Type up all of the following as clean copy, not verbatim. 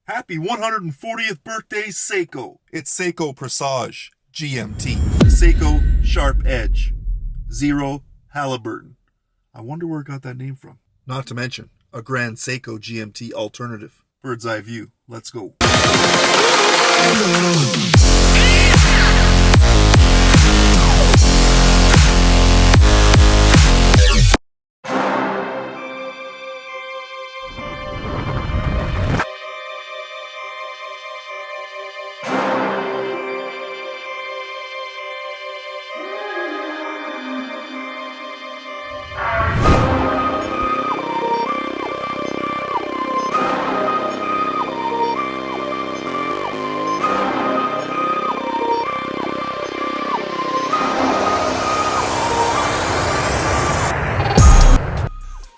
Happy 140th birthday, Seiko. It's Seiko Presage GMT. The Seiko Sharp Edge. Zero Halliburton. I wonder where it got that name from. Not to mention a grand Seiko GMT alternative. Bird's eye view. Let's go.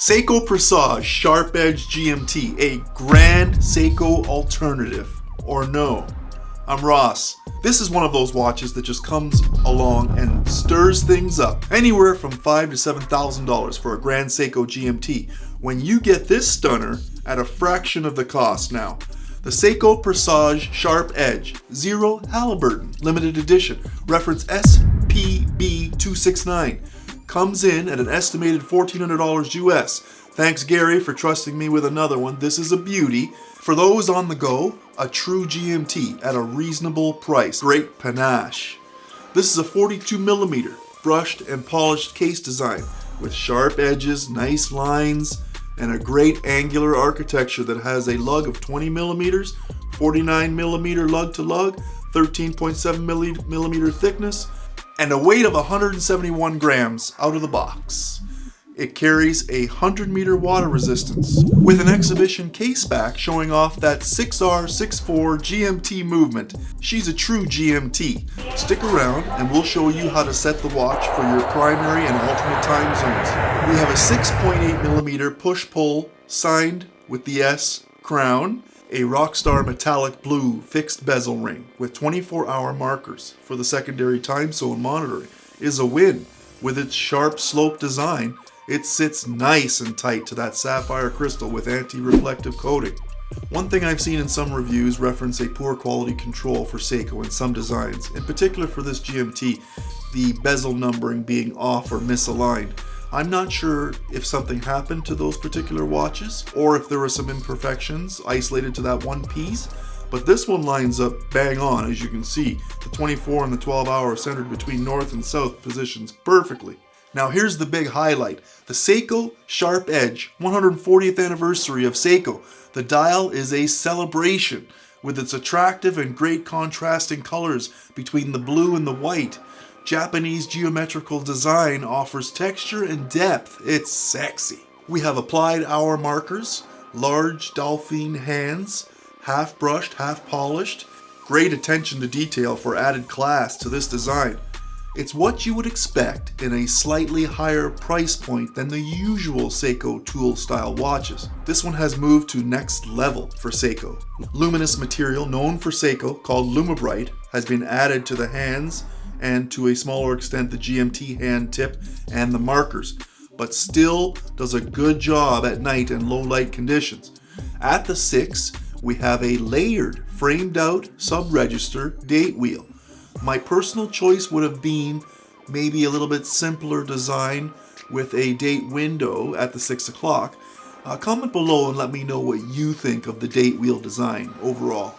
Seiko Presage Sharp Edge GMT, a grand Seiko alternative. Or no. I'm Ross. This is one of those watches that just comes along and stirs things up. Anywhere from $5,000 to $7,000 for a grand Seiko GMT. When you get this stunner at a fraction of the cost now. The Seiko Presage Sharp Edge Zero Halliburton Limited Edition, reference SPB269. Comes in at an estimated $1,400 US. Thanks Gary for trusting me with another one. This is a beauty. For those on the go, a true GMT at a reasonable price. Great panache. This is a 42mm brushed and polished case design with sharp edges, nice lines, and a great angular architecture that has a lug of 20mm, 49mm lug to lug, 13.7mm thickness, and a weight of 171 grams out of the box. It carries a 100-meter water resistance with an exhibition case back showing off that 6R64 GMT movement. She's a true GMT. Stick around and we'll show you how to set the watch for your primary and alternate time zones. We have a 6.8mm push-pull signed with the S crown, a Rockstar metallic blue fixed bezel ring with 24-hour markers for the secondary time zone monitoring is a win. With its sharp slope design, it sits nice and tight to that sapphire crystal with anti-reflective coating. One thing I've seen in some reviews reference a poor quality control for Seiko in some designs, in particular for this GMT, the bezel numbering being off or misaligned. I'm not sure if something happened to those particular watches or if there were some imperfections isolated to that one piece, but this one lines up bang on, as you can see. The 24 and the 12 hour centered between north and south positions perfectly. Now here's the big highlight, the Seiko Sharp Edge 140th anniversary of Seiko. The dial is a celebration with its attractive and great contrasting colors between the blue and the white. Japanese geometrical design offers texture and depth. It's sexy. We have applied hour markers, large dolphin hands, half brushed, half polished. Great attention to detail for added class to this design. It's what you would expect in a slightly higher price point than the usual Seiko tool style watches. This one has moved to next level for Seiko. Luminous material known for Seiko called Lumibrite has been added to the hands and to a smaller extent the GMT hand tip and the markers, but still does a good job at night and low light conditions. At the 6, we have a layered framed out sub-register date wheel. My personal choice would have been maybe a little bit simpler design with a date window at the 6 o'clock. Comment below and let me know what you think of the date wheel design overall.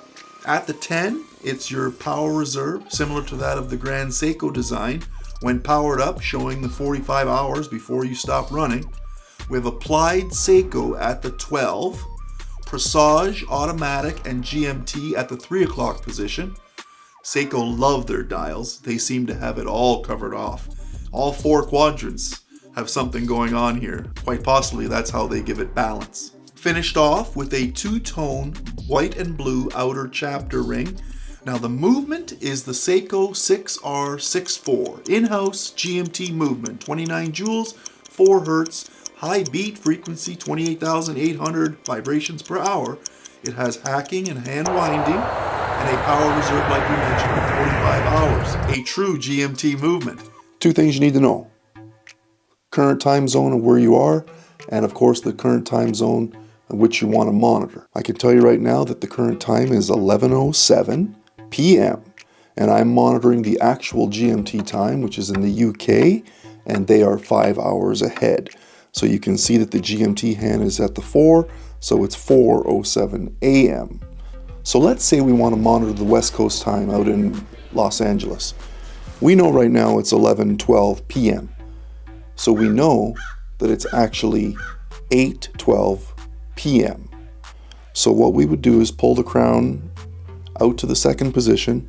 At the 10, it's your power reserve, similar to that of the Grand Seiko design, when powered up, showing the 45 hours before you stop running. We have applied Seiko at the 12, Presage, automatic, and GMT at the 3 o'clock position. Seiko love their dials. They seem to have it all covered off. All 4 quadrants have something going on here. Quite possibly that's how they give it balance. Finished off with a 2-tone white and blue outer chapter ring. Now the movement is the Seiko 6R64 in-house GMT movement, 29 joules, 4 hertz, high beat frequency, 28,800 vibrations per hour. It has hacking and hand winding, and a power reserve, like we mentioned, of 45 hours. A true GMT movement. 2 things you need to know. Current time zone of where you are, and of course the current time zone which you want to monitor. I can tell you right now that the current time is 11:07 p.m. and I'm monitoring the actual GMT time, which is in the UK, and they are 5 hours ahead. So you can see that the GMT hand is at the 4, so it's 4:07 a.m. So let's say we want to monitor the West Coast time out in Los Angeles. We know right now it's 11:12 p.m. So we know that it's actually 8:12 p.m. So what we would do is pull the crown out to the second position.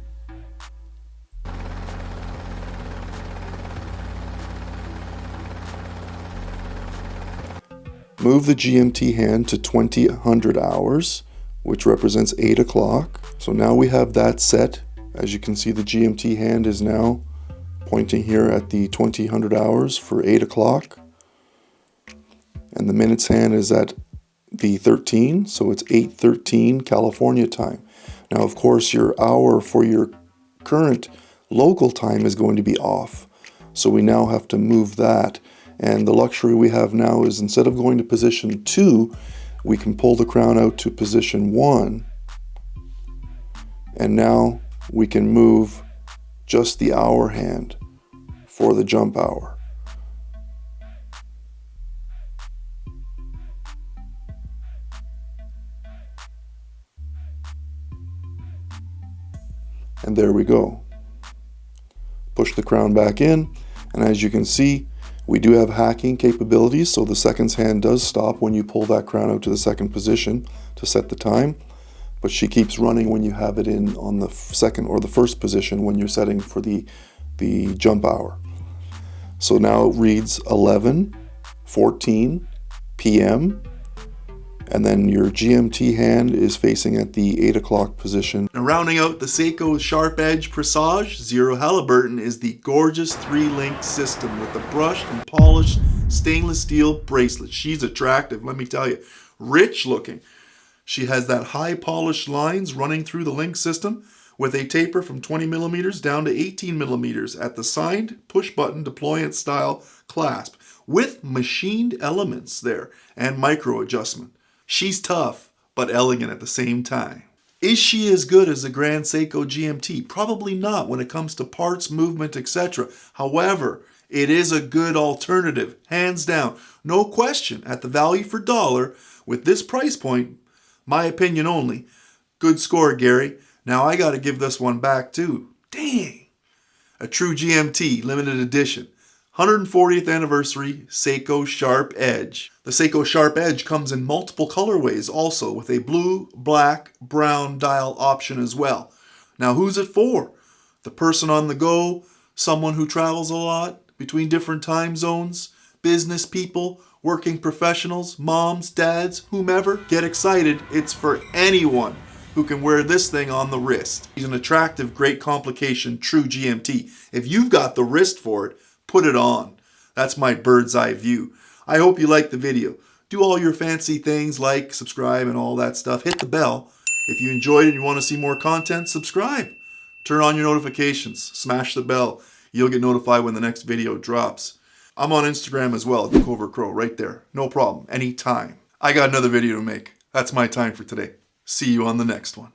Move the GMT hand to 2000 hours, which represents 8 o'clock. So now we have that set. As you can see, the GMT hand is now pointing here at the 2000 hours for 8 o'clock. And the minutes hand is at the 13, so it's 8:13 California time. Now, of course, your hour for your current local time is going to be off. So we now have to move that. And the luxury we have now is instead of going to position 2, we can pull the crown out to position 1. And now we can move just the hour hand for the jump hour. And there we go. Push the crown back in, and as you can see, we do have hacking capabilities, so the seconds hand does stop when you pull that crown out to the second position to set the time, but she keeps running when you have it in on the second or the first position when you're setting for the jump hour. So now it reads 11:14 p.m. and then your GMT hand is facing at the 8 o'clock position. Now rounding out the Seiko Sharp Edge Presage Zero Halliburton is the gorgeous 3-link system with the brushed and polished stainless steel bracelet. She's attractive, let me tell you. Rich looking. She has that high polished lines running through the link system with a taper from 20 millimeters down to 18 millimeters at the signed push button deployant style clasp with machined elements there and micro adjustment. She's tough, but elegant at the same time. Is she as good as the Grand Seiko GMT? Probably not when it comes to parts, movement, etc. However, it is a good alternative, hands down. No question, at the value for dollar, with this price point, my opinion only. Good score, Gary. Now I gotta give this one back too. Dang! A true GMT, limited edition. 140th anniversary Seiko Sharp Edge. The Seiko Sharp Edge comes in multiple colorways also, with a blue, black, brown dial option as well. Now who's it for? The person on the go, someone who travels a lot between different time zones, business people, working professionals, moms, dads, whomever. Get excited, it's for anyone who can wear this thing on the wrist. It's an attractive, great complication, true GMT. If you've got the wrist for it, put it on. That's my bird's eye view. I hope you liked the video. Do all your fancy things, like, subscribe, and all that stuff. Hit the bell. If you enjoyed it and you want to see more content, subscribe. Turn on your notifications. Smash the bell. You'll get notified when the next video drops. I'm on Instagram as well, Covert Crow, right there. No problem, anytime. I got another video to make. That's my time for today. See you on the next one.